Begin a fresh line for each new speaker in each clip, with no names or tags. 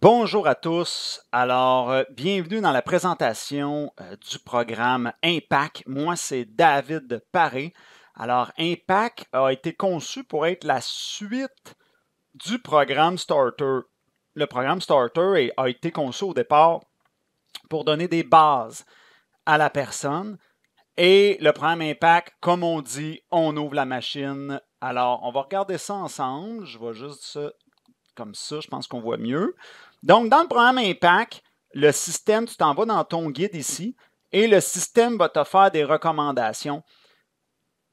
Bonjour à tous. Alors, bienvenue dans la présentation du programme Impact. Moi, c'est David Paré. Alors, Impact a été conçu pour être la suite du programme Starter. Le programme Starter a été conçu au départ pour donner des bases à la personne. Et le programme Impact, comme on dit, on ouvre la machine. Alors, on va regarder ça ensemble. Je vais juste ça comme ça, je pense qu'on voit mieux. Donc, dans le programme Impact, le système, tu t'en vas dans ton guide ici, et le système va te faire des recommandations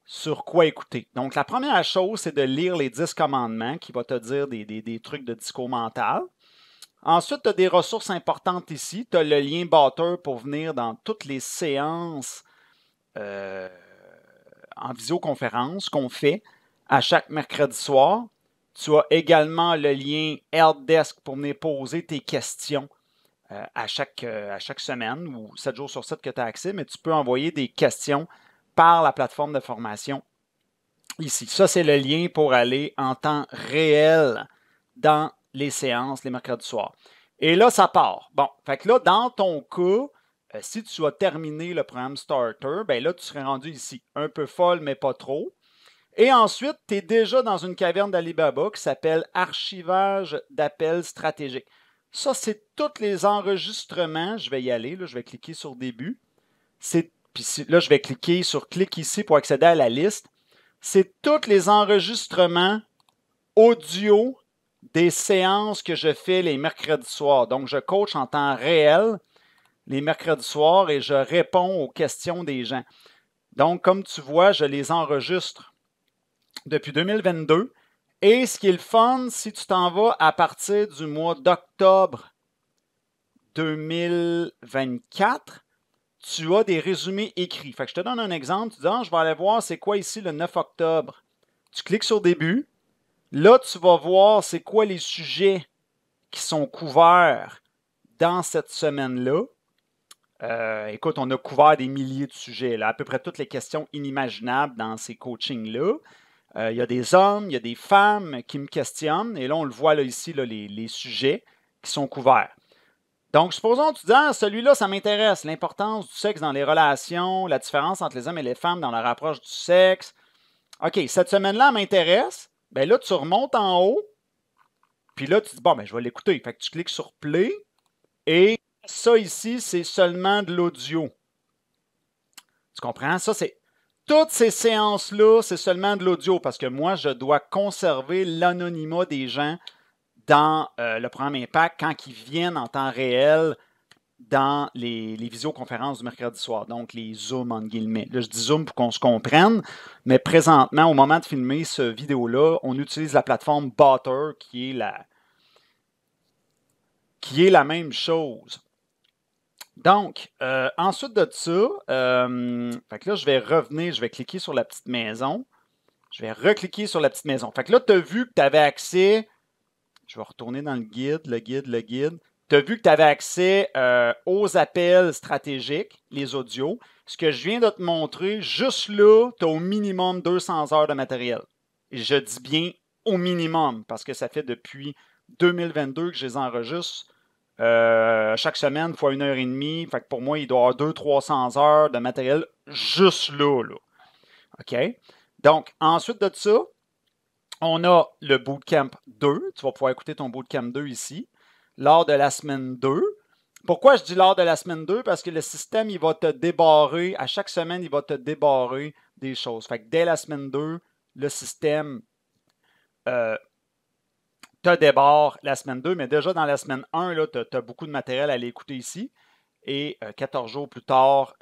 sur quoi écouter. Donc, la première chose, c'est de lire les 10 commandements qui va te dire des trucs de discours mental. Ensuite, tu as des ressources importantes ici. Tu as le lien Butter pour venir dans toutes les séances en visioconférence qu'on fait à chaque mercredi soir. Tu as également le lien Helpdesk pour venir poser tes questions à chaque semaine ou 7 jours sur 7 que tu as accès, mais tu peux envoyer des questions par la plateforme de formation ici. Ça, c'est le lien pour aller en temps réel dans les séances les mercredis soirs. Et là, ça part. Bon, fait que là, dans ton cas, si tu as terminé le programme Starter, ben là, tu serais rendu ici. Un peu folle, mais pas trop. Et ensuite, tu es déjà dans une caverne d'Alibaba qui s'appelle Archivage d'appels stratégiques. Ça, c'est tous les enregistrements. Je vais y aller. Là, je vais cliquer sur Début. Puis là, je vais cliquer sur Clique ici pour accéder à la liste. C'est tous les enregistrements audio des séances que je fais les mercredis soirs. Donc, je coach en temps réel les mercredis soirs et je réponds aux questions des gens. Donc, comme tu vois, je les enregistre depuis 2022. Et ce qui est le fun, si tu t'en vas à partir du mois d'octobre 2024, tu as des résumés écrits. Fait que je te donne un exemple. Tu dis, je vais aller voir c'est quoi ici le 9 octobre. Tu cliques sur Début. Là, tu vas voir c'est quoi les sujets qui sont couverts dans cette semaine-là. Écoute, on a couvert des milliers de sujets, là, à peu près toutes les questions inimaginables dans ces coachings-là. Il y a des hommes, il y a des femmes qui me questionnent, et là, on le voit là, ici, là, les sujets qui sont couverts. Donc, supposons que tu dis, celui-là, ça m'intéresse, l'importance du sexe dans les relations, la différence entre les hommes et les femmes dans leur approche du sexe. OK, cette semaine-là, elle m'intéresse. Bien là, tu remontes en haut, puis là, tu dis, bon, ben, je vais l'écouter. Fait que tu cliques sur Play, et ça ici, c'est seulement de l'audio. Tu comprends? Ça, c'est toutes ces séances-là, c'est seulement de l'audio parce que moi, je dois conserver l'anonymat des gens dans le programme Impact quand ils viennent en temps réel dans les visioconférences du mercredi soir, donc les Zooms en guillemets. Là, je dis Zoom pour qu'on se comprenne, mais présentement, au moment de filmer ce vidéo-là, on utilise la plateforme Butter qui est la même chose. Donc, ensuite de ça, fait que là, je vais revenir, je vais cliquer sur la petite maison. Je vais recliquer sur la petite maison. Fait que là, tu as vu que tu avais accès. Je vais retourner dans le guide. Tu as vu que tu avais accès aux appels stratégiques, les audios. Ce que je viens de te montrer, juste là, tu as au minimum 200 heures de matériel. Et je dis bien au minimum, parce que ça fait depuis 2022 que je les enregistre. Chaque semaine, fois 1 heure et demie. Fait que pour moi, il doit y avoir 200-300 heures de matériel juste là. OK? Donc, ensuite de ça, on a le Bootcamp 2. Tu vas pouvoir écouter ton Bootcamp 2 ici, lors de la semaine 2. Pourquoi je dis lors de la semaine 2? Parce que le système, il va te débarrer, à chaque semaine, il va te débarrer des choses. Fait que dès la semaine 2, le système te débarre la semaine 2, mais déjà dans la semaine 1, tu as beaucoup de matériel à aller écouter ici. Et 14 jours plus tard,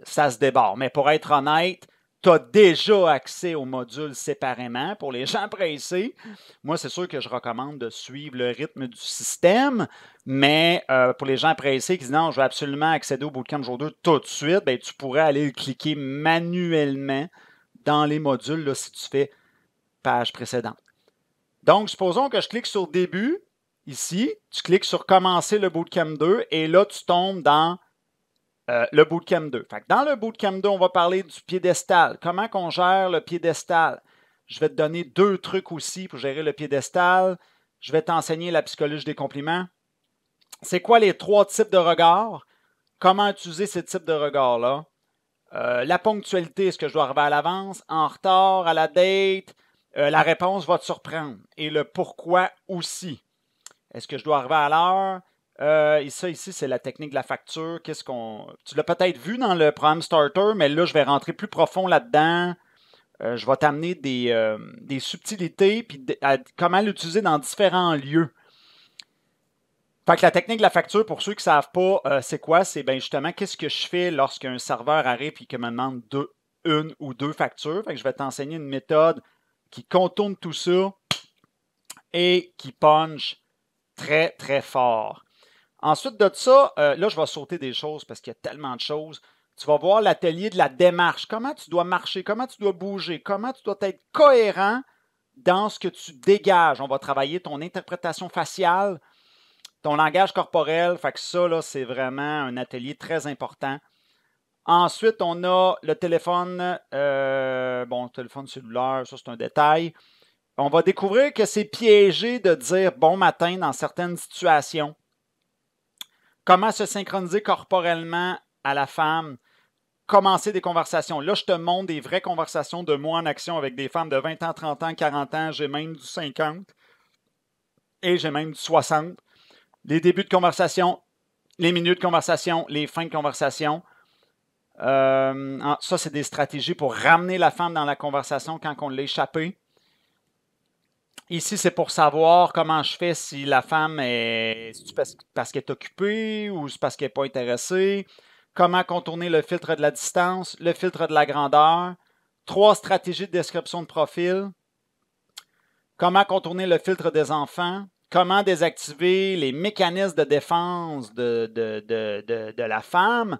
ça se débarre. Mais pour être honnête, tu as déjà accès aux modules séparément. Pour les gens pressés, moi, c'est sûr que je recommande de suivre le rythme du système, mais pour les gens pressés qui disent non, je veux absolument accéder au Bootcamp jour 2 tout de suite, bien, tu pourrais aller le cliquer manuellement dans les modules là, si tu fais page précédente. Donc, supposons que je clique sur Début, ici, tu cliques sur Commencer le Bootcamp 2 et là, tu tombes dans le Bootcamp 2. Fait que dans le Bootcamp 2, on va parler du piédestal. Comment qu'on gère le piédestal? Je vais te donner 2 trucs aussi pour gérer le piédestal. je vais t'enseigner la psychologie des compliments. C'est quoi les 3 types de regards? Comment utiliser ces types de regards-là? La ponctualité, est-ce que je dois arriver à l'avance, en retard, à la date? La réponse va te surprendre. Et le pourquoi aussi. Est-ce que je dois arriver à l'heure? Et ça, ici, c'est la technique de la facture. Tu l'as peut-être vu dans le programme Starter, mais là, je vais rentrer plus profond là-dedans. Je vais t'amener des subtilités puis comment l'utiliser dans différents lieux. Fait que la technique de la facture, pour ceux qui ne savent pas, c'est quoi? C'est bien justement qu'est-ce que je fais lorsqu'un serveur arrive et qu'il me demande une ou deux factures. Fait que je vais t'enseigner une méthode qui contourne tout ça et qui punch très, très fort. Ensuite de ça, là, je vais sauter des choses parce qu'il y a tellement de choses. Tu vas voir l'atelier de la démarche. Comment tu dois marcher, comment tu dois bouger, comment tu dois être cohérent dans ce que tu dégages. On va travailler ton interprétation faciale, ton langage corporel. Fait que ça, là, c'est vraiment un atelier très important. Ensuite, on a le téléphone, téléphone cellulaire, ça c'est un détail. On va découvrir que c'est piégé de dire bon matin dans certaines situations. Comment se synchroniser corporellement à la femme. Commencer des conversations. Là, je te montre des vraies conversations de moi en action avec des femmes de 20 ans, 30 ans, 40 ans. J'ai même du 50 et j'ai même du 60. Les débuts de conversation, les milieux de conversation, les fins de conversation. Ça, c'est des stratégies pour ramener la femme dans la conversation quand on l'a échappé. Ici, c'est pour savoir comment je fais si la femme est parce qu'elle est occupée ou c'est parce qu'elle n'est pas intéressée. Comment contourner le filtre de la distance, le filtre de la grandeur. 3 stratégies de description de profil. Comment contourner le filtre des enfants. Comment désactiver les mécanismes de défense de la femme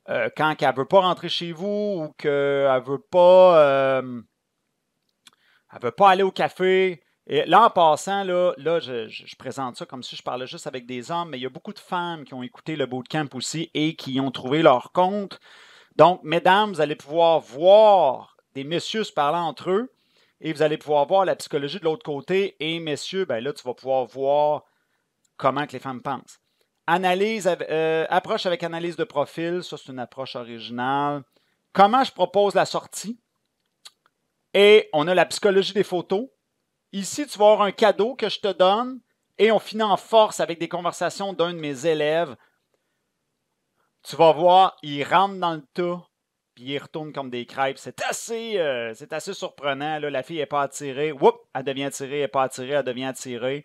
quand elle ne veut pas rentrer chez vous ou qu'elle ne veut pas aller au café. Et là, en passant, là je présente ça comme si je parlais juste avec des hommes, mais il y a beaucoup de femmes qui ont écouté le bootcamp aussi et qui ont trouvé leur compte. Donc, mesdames, vous allez pouvoir voir des messieurs se parler entre eux et vous allez pouvoir voir la psychologie de l'autre côté. Et messieurs, ben là, tu vas pouvoir voir comment que les femmes pensent. Approche avec analyse de profil, ça c'est une approche originale. Comment je propose la sortie? Et on a la psychologie des photos. Ici, tu vas avoir un cadeau que je te donne et on finit en force avec des conversations d'un de mes élèves. Tu vas voir, il rentre dans le tas puis il retourne comme des crêpes. C'est assez surprenant. Là. La fille n'est pas attirée. Oups, elle devient attirée, elle n'est pas attirée, elle devient attirée.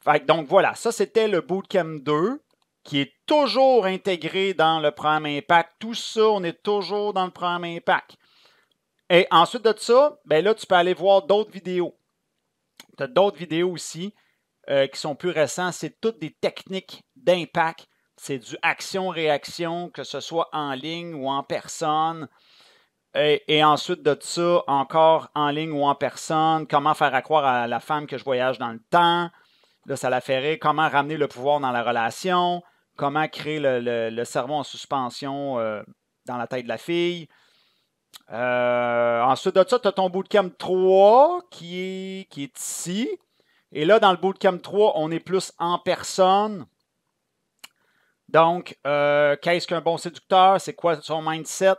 Fait que donc voilà, ça c'était le Bootcamp 2 qui est toujours intégré dans le programme Impact. Tout ça, on est toujours dans le programme Impact. Et ensuite de ça, ben là, tu peux aller voir d'autres vidéos. Tu as d'autres vidéos aussi qui sont plus récentes. C'est toutes des techniques d'impact. C'est du action-réaction, que ce soit en ligne ou en personne. Et ensuite de ça, encore en ligne ou en personne. Comment faire accroire à la femme que je voyage dans le temps. Là, ça la fait rire. Comment ramener le pouvoir dans la relation. Comment créer le cerveau en suspension dans la tête de la fille. Ensuite de ça, tu as ton Bootcamp 3 qui est ici. Et là, dans le Bootcamp 3, on est plus en personne. Donc, qu'est-ce qu'un bon séducteur? C'est quoi son mindset?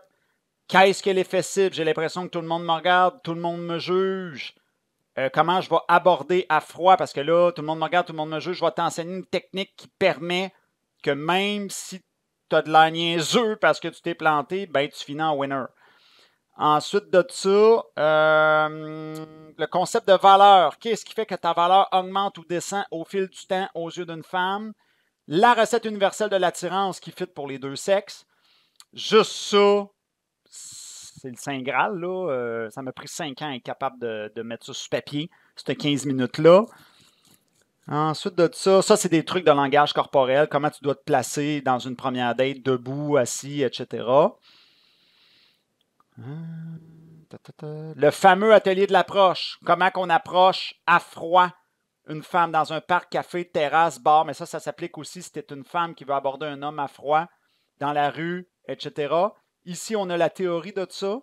Qu'est-ce que l'effet cible? J'ai l'impression que tout le monde me regarde, tout le monde me juge. Comment je vais aborder à froid? Parce que là, tout le monde me regarde, tout le monde me juge. Je vais t'enseigner une technique qui permet que même si tu as de la niaiseux parce que tu t'es planté, ben tu finis en winner. Ensuite de ça, le concept de valeur. Qu'est-ce qui fait que ta valeur augmente ou descend au fil du temps aux yeux d'une femme? La recette universelle de l'attirance qui fit pour les deux sexes. Juste ça, c'est le Saint Graal. Là. Ça m'a pris 5 ans à être capable de mettre ça sur papier, ces 15 minutes-là. Ensuite de ça, c'est des trucs de langage corporel. Comment tu dois te placer dans une première date, debout, assis, etc. Le fameux atelier de l'approche. Comment qu'on approche à froid une femme dans un parc, café, terrasse, bar. Mais ça s'applique aussi si tu es une femme qui veut aborder un homme à froid dans la rue, etc. Ici, on a la théorie de ça.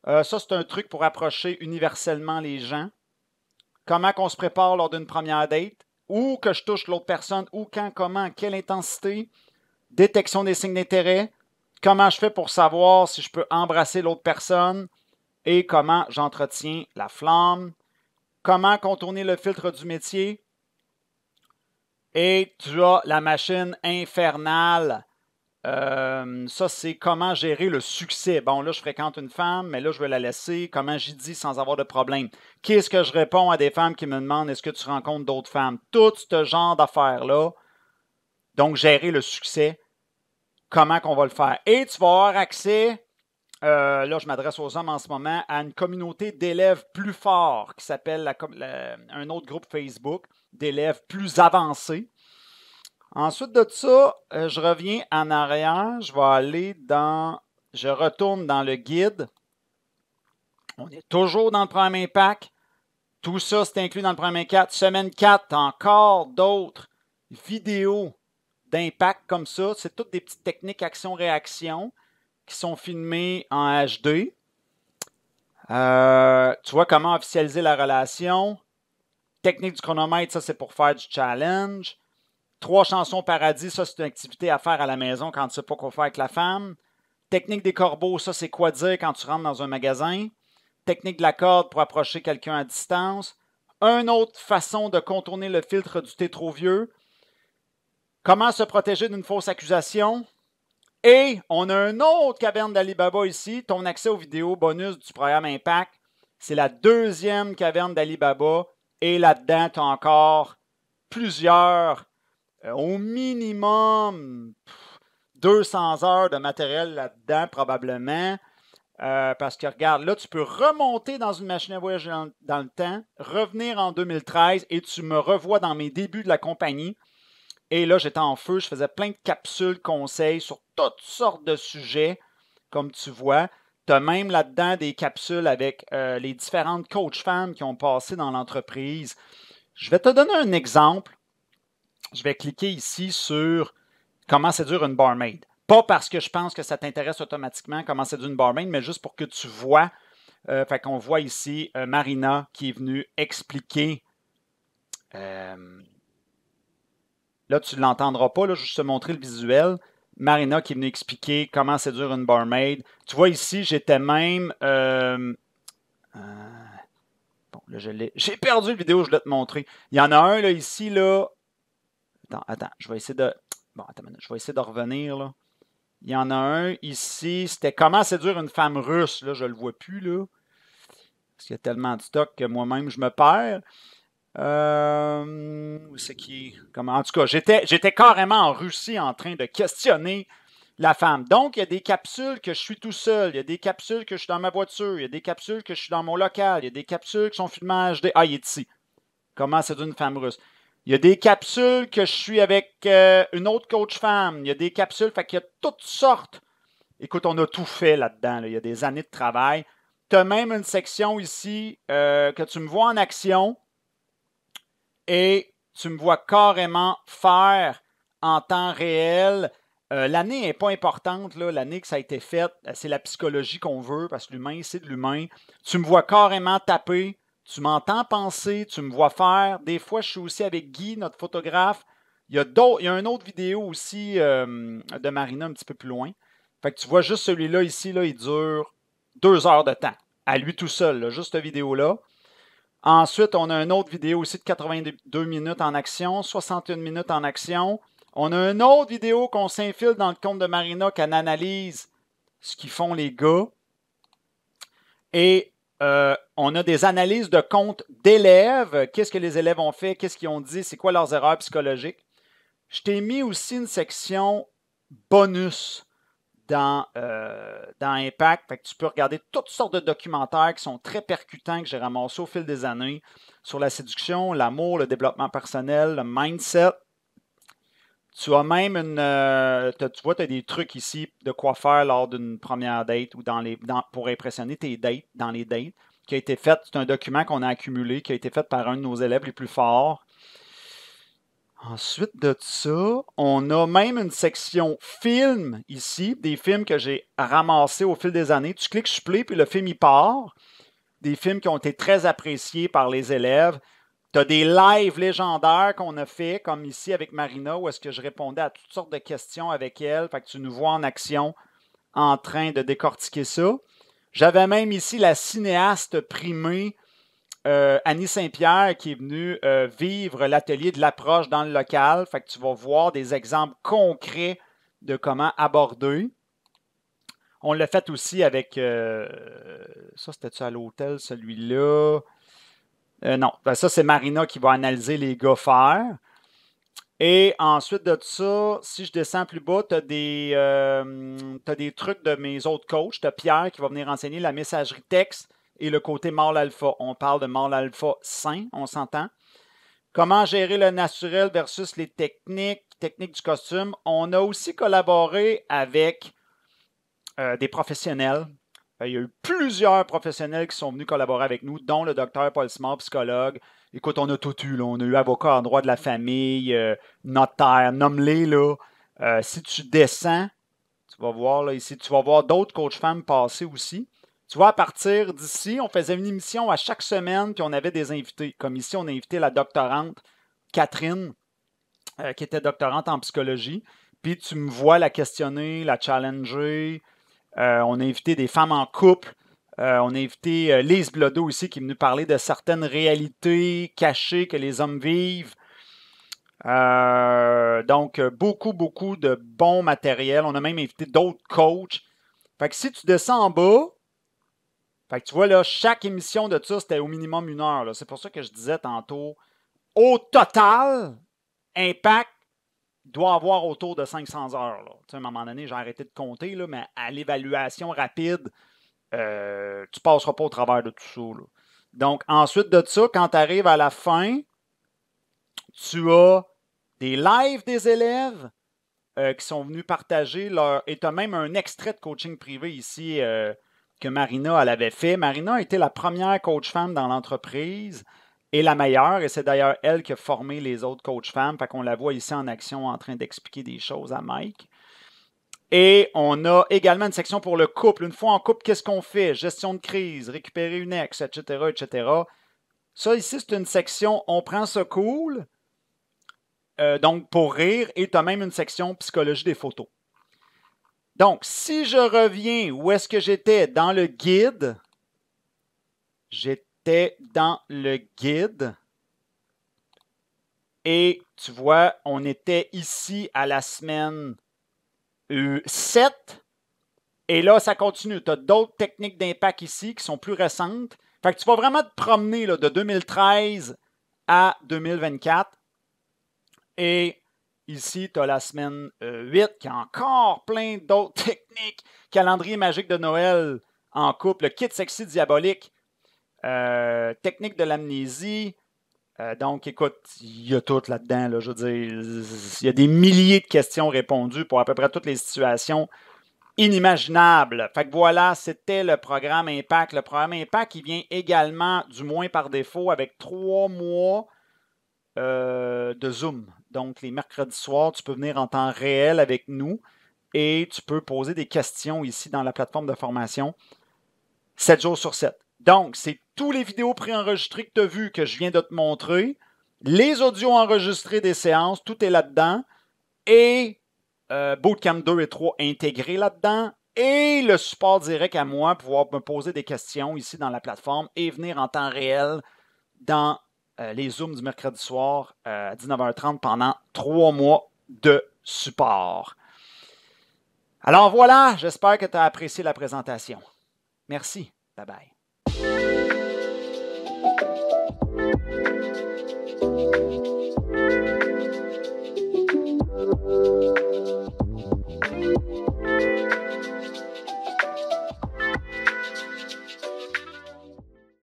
Ça, c'est un truc pour approcher universellement les gens. comment qu'on se prépare lors d'une première date, où que je touche l'autre personne, où, quand, comment, quelle intensité, détection des signes d'intérêt, comment je fais pour savoir si je peux embrasser l'autre personne et comment j'entretiens la flamme, comment contourner le filtre du métier. Et tu as la machine infernale. Ça, c'est comment gérer le succès. Bon, là, je fréquente une femme, mais là, je veux la laisser. Comment j'y dis sans avoir de problème? Qu'est-ce que je réponds à des femmes qui me demandent est-ce que tu rencontres d'autres femmes? Tout ce genre d'affaires-là. Donc, gérer le succès. Comment qu'on va le faire? Et tu vas avoir accès, là, je m'adresse aux hommes en ce moment, à une communauté d'élèves plus forts qui s'appelle un autre groupe Facebook d'élèves plus avancés. Ensuite de ça, je reviens en arrière. Je vais aller je retourne dans le guide. On est toujours dans le premier impact. Tout ça, c'est inclus dans le premier 4. Semaine 4, encore d'autres vidéos d'impact comme ça. C'est toutes des petites techniques action-réaction qui sont filmées en HD. Tu vois comment officialiser la relation. Technique du chronomètre, ça c'est pour faire du challenge. 3 chansons paradis, ça c'est une activité à faire à la maison quand tu ne sais pas quoi faire avec la femme. Technique des corbeaux, ça c'est quoi dire quand tu rentres dans un magasin. Technique de la corde pour approcher quelqu'un à distance. Une autre façon de contourner le filtre du « t'es trop vieux ». Comment se protéger d'une fausse accusation. Et on a une autre caverne d'Alibaba ici, ton accès aux vidéos bonus du programme Impact. C'est la deuxième caverne d'Alibaba. Et là-dedans, tu as encore plusieurs, au minimum 200 heures de matériel là-dedans probablement. Parce que regarde, là, tu peux remonter dans une machine à voyager dans le temps, revenir en 2013 et tu me revois dans mes débuts de la compagnie. Et là, j'étais en feu, je faisais plein de capsules, conseils sur toutes sortes de sujets, comme tu vois. Tu as même là-dedans des capsules avec les différentes coachs femmes qui ont passé dans l'entreprise. Je vais te donner un exemple. Je vais cliquer ici sur comment séduire une barmaid. Pas parce que je pense que ça t'intéresse automatiquement comment séduire une barmaid, mais juste pour que tu vois. Fait qu'on voit ici Marina qui est venue expliquer. Là, tu ne l'entendras pas, là, juste te montrer le visuel. Marina qui est venue expliquer comment séduire une barmaid. Tu vois ici, j'étais même... bon, là, j'ai perdu la vidéo, je vais te montrer. Il y en a un, là, ici, là... Attends, je vais essayer de... Bon, attends, je vais essayer de revenir, là. Il y en a un ici, c'était comment séduire une femme russe. Là, je ne le vois plus, là. Parce qu'il y a tellement de stock que moi-même, je me perds. C'est qui? Comment? En tout cas, j'étais carrément en Russie en train de questionner la femme. Donc, il y a des capsules que je suis tout seul. Il y a des capsules que je suis dans ma voiture. Il y a des capsules que je suis dans mon local. Il y a des capsules qui sont filmées en HD. Ah, il est ici. Comment séduire une femme russe? Il y a des capsules que je suis avec une autre coach femme. Il y a des capsules, fait qu'il y a toutes sortes. Écoute, on a tout fait là-dedans. Là. Il y a des années de travail. Tu as même une section ici que tu me vois en action et tu me vois carrément faire en temps réel. L'année n'est pas importante. L'année que ça a été fait, c'est la psychologie qu'on veut parce que l'humain, c'est de l'humain. Tu me vois carrément taper. Tu m'entends penser, tu me vois faire. Des fois, je suis aussi avec Guy, notre photographe. Il y a une autre vidéo aussi de Marina un petit peu plus loin. Fait que tu vois juste celui-là ici, là, il dure 2 heures de temps. À lui tout seul, là, juste cette vidéo-là. Ensuite, on a une autre vidéo aussi de 82 minutes en action, 61 minutes en action. On a une autre vidéo qu'on s'infile dans le compte de Marina qui analyse ce qu'ils font les gars. Et on a des analyses de comptes d'élèves. Qu'est-ce que les élèves ont fait? Qu'est-ce qu'ils ont dit? C'est quoi leurs erreurs psychologiques? Je t'ai mis aussi une section bonus dans Impact. Fait que tu peux regarder toutes sortes de documentaires qui sont très percutants que j'ai ramassés au fil des années sur la séduction, l'amour, le développement personnel, le mindset. Tu as même tu vois, tu as des trucs ici de quoi faire lors d'une première date ou pour impressionner tes dates, dans les dates, qui a été fait. C'est un document qu'on a accumulé, qui a été fait par un de nos élèves les plus forts. Ensuite de ça, on a même une section film ici, des films que j'ai ramassés au fil des années. Tu cliques sur play, puis le film, il part. des films qui ont été très appréciés par les élèves. Tu as des lives légendaires qu'on a fait, comme ici avec Marina, où est-ce que je répondais à toutes sortes de questions avec elle. Fait que tu nous vois en action en train de décortiquer ça. J'avais même ici la cinéaste primée Annie Saint-Pierre qui est venue vivre l'atelier de l'approche dans le local. Fait que tu vas voir des exemples concrets de comment aborder. On l'a fait aussi avec... ça, c'était-tu à l'hôtel, celui-là? Non, ben ça, c'est Marina qui va analyser les gars faire. Et ensuite de ça, si je descends plus bas, tu as des trucs de mes autres coachs. Tu as Pierre qui va venir enseigner la messagerie texte et le côté mâle alpha. On parle de mâle alpha sain, on s'entend. Comment gérer le naturel versus les techniques du costume. On a aussi collaboré avec des professionnels. Il y a eu plusieurs professionnels qui sont venus collaborer avec nous, dont le docteur Paul Simard, psychologue. Écoute, on a tout eu. Là. On a eu avocat en droit de la famille, notaire, nomme-les. Là. Si tu descends, tu vas voir là, ici, tu vas voir d'autres coachs femmes passer aussi. Tu vois, à partir d'ici, on faisait une émission à chaque semaine, puis on avait des invités. Comme ici, on a invité la doctorante Catherine, qui était doctorante en psychologie. Puis tu me vois la questionner, la challenger. On a invité des femmes en couple. On a invité Lise Blodeau aussi qui est venue parler de certaines réalités cachées que les hommes vivent. Donc, beaucoup de bons matériels. On a même invité d'autres coachs. Fait que si tu descends en bas, fait que tu vois là, chaque émission de ça, c'était au minimum 1 heure. C'est pour ça que je disais tantôt, au total, Impact doit avoir autour de 500 heures. Là. À un moment donné, j'ai arrêté de compter, là, mais à l'évaluation rapide, tu ne passeras pas au travers de tout ça. Là. Donc, ensuite de ça, quand tu arrives à la fin, tu as des lives des élèves qui sont venus partager leur... Et tu as même un extrait de coaching privé ici que Marina elle avait fait. Marina a été la première coach femme dans l'entreprise et la meilleure. Et c'est d'ailleurs elle qui a formé les autres coachs femmes. Fait qu'on la voit ici en action en train d'expliquer des choses à Mike. Et on a également une section pour le couple. Une fois en couple, qu'est-ce qu'on fait? Gestion de crise, récupérer une ex, etc., etc. Ça, ici, c'est une section, on prend ça cool, donc pour rire, et tu as même une section psychologie des photos. Donc, si je reviens, où est-ce que j'étais? Dans le guide. J'étais dans le guide. Et tu vois, on était ici à la semaine 7. Et là, ça continue. Tu as d'autres techniques d'impact ici qui sont plus récentes. Fait que tu vas vraiment te promener là, de 2013 à 2024. Et ici, tu as la semaine 8 qui a encore plein d'autres techniques. Calendrier magique de Noël en couple, le kit sexy diabolique, technique de l'amnésie. Donc, écoute, il y a tout là-dedans. Là, je veux dire, il y a des milliers de questions répondues pour à peu près toutes les situations inimaginables. Fait que voilà, c'était le programme Impact. Le programme Impact, il vient également, du moins par défaut, avec 3 mois de Zoom. Donc, les mercredis soirs, tu peux venir en temps réel avec nous et tu peux poser des questions ici dans la plateforme de formation 7 jours sur 7. Donc, c'est tous les vidéos préenregistrées que tu as vues que je viens de te montrer, les audios enregistrés des séances, tout est là-dedans, et Bootcamp 2 et 3 intégrés là-dedans, et le support direct à moi, pouvoir me poser des questions ici dans la plateforme et venir en temps réel dans les Zooms du mercredi soir à 19h30 pendant 3 mois de support. Alors voilà, j'espère que tu as apprécié la présentation. Merci. Bye bye.